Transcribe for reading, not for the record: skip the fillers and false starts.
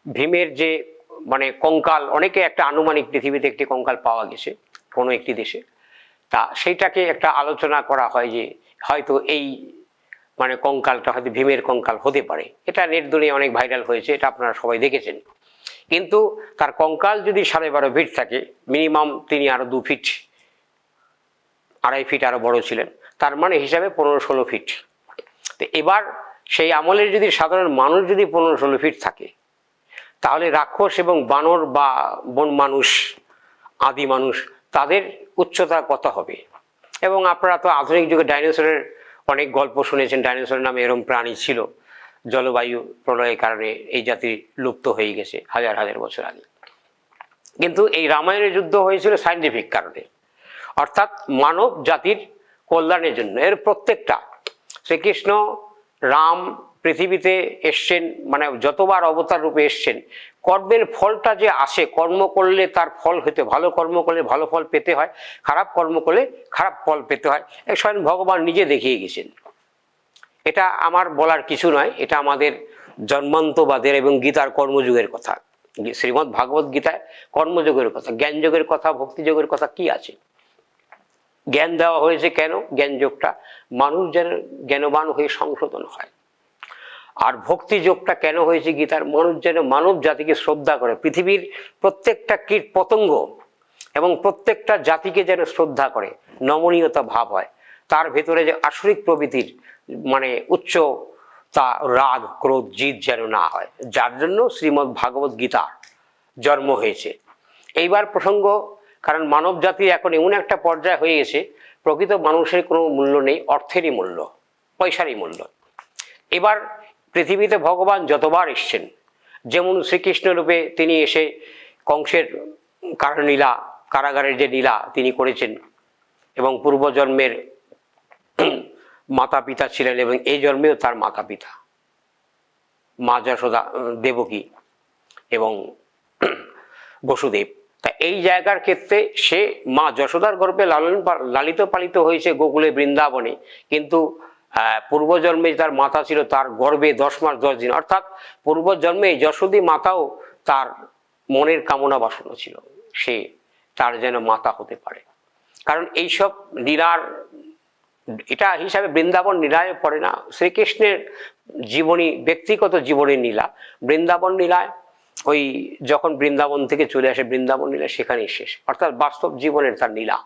ভীমের যে মানে কঙ্কাল, অনেকে একটা আনুমানিক পৃথিবীতে একটি কঙ্কাল পাওয়া গেছে কোনো একটি দেশে, তা সেইটাকে একটা আলোচনা করা হয় যে হয়তো এই মানে কঙ্কালটা হয়তো ভীমের কঙ্কাল হতে পারে। এটা নেট দুনিয়া অনেক ভাইরাল হয়েছে, এটা আপনারা সবাই দেখেছেন। কিন্তু তার কঙ্কাল যদি 12.5 ফিট থাকে, মিনিমাম তিনি আরো 2 ফিট 2.5 ফিট আরো বড় ছিলেন, তার মানে হিসাবে 15-16 ফিট। তো এবার সেই আমলের যদি সাধারণ মানুষ যদি 15-16 ফিট থাকে, তাহলে রাক্ষস এবং বানর বা বন মানুষ, আদি মানুষ, তাদের উচ্চতা কত হবে। এবং আপনারা তো আধুনিক যুগে ডাইনোসরের অনেক গল্প শুনেছেন, ডাইনোসরের নামে এরকম প্রাণী ছিল, জলবায়ু প্রলয়ের কারণে এই জাতি লুপ্ত হয়ে গেছে হাজার হাজার বছর আগে। কিন্তু এই রামায়ণের যুদ্ধ হয়েছিল সায়েন্টিফিক কারণে, অর্থাৎ মানব জাতির কল্যাণের জন্য। এর প্রত্যেকটা শ্রীকৃষ্ণ রাম পৃথিবীতে এসছেন, মানে যতবার অবতার রূপে এসছেন, কর্মের ফলটা যে আসে, কর্ম করলে তার ফল হতে, ভালো কর্ম করলে ভালো ফল পেতে হয়, খারাপ কর্ম করলে খারাপ ফল পেতে হয়, স্বয়ং ভগবান নিজে দেখিয়ে গেছেন। এটা আমার বলার কিছু নয়, এটা আমাদের জন্মান্তবাদের এবং গীতার কর্মযুগের কথা। শ্রীমদ্ ভাগবত গীতায় কর্মযোগের কথা, জ্ঞানযোগের কথা, ভক্তিযোগের কথা কি আছে? জ্ঞান দেওয়া হয়েছে কেন? জ্ঞান যোগটা মানুষ যেন জ্ঞানবান হয়ে সংশোধন হয়। আর ভক্তি যোগটা কেন হয়েছে গীতার? মানুষ যেন মানব জাতিকে শ্রদ্ধা করে, পৃথিবীর প্রত্যেকটা কীট পতঙ্গ এবং প্রত্যেকটা জাতিকে যেন শ্রদ্ধা করে, নমনীয়তা ভাব হয়, তার ভেতরে যে আসরিক প্রবৃত্তির মানে উচ্চ তা রাগ ক্রোধ জিদ যেন না হয়, যার জন্য শ্রীমদ্ ভাগবত গীতা জন্ম হয়েছে। এইবার প্রসঙ্গ, কারণ মানব জাতি এখন এমন একটা পর্যায়ে হয়ে গেছে, প্রকৃত মানুষের কোনো মূল্য নেই, অর্থেরই মূল্য, পয়সারই মূল্য। এবার পৃথিবীতে ভগবান যতবার এসছেন, যেমন শ্রীকৃষ্ণ রূপে তিনি এসে কংসের কারণলীলা, কারাগারের যে লীলা তিনি করেছেন, এবং পূর্বজন্মের মাতা পিতা ছিলেন এবং এই জন্মেও তার মাতা পিতা মা যশোদা, দেবকী এবং বসুদেব। তা এই জায়গার ক্ষেত্রে সে মা যশোদার গর্ভে লালিত পালিত হয়েছে গোকুলে বৃন্দাবনে, কিন্তু পূর্বজন্মে তার মাতা ছিল তার গর্ভে 10 মাস 10 দিন, অর্থাৎ পূর্বজন্মে যশোদী মাতাও তার মনের কামনা বাসনা ছিল, সে তার যেন মাতা হতে পারে। কারণ এইসব লীলার এটা হিসাবে বৃন্দাবন লীলায় পড়ে না, শ্রীকৃষ্ণের জীবনী, ব্যক্তিগত জীবনের লীলা। বৃন্দাবন লীলায় ওই যখন বৃন্দাবন থেকে চলে আসে, বৃন্দাবন লীলা সেখানেই শেষ, অর্থাৎ বাস্তব জীবনের তার লীলা।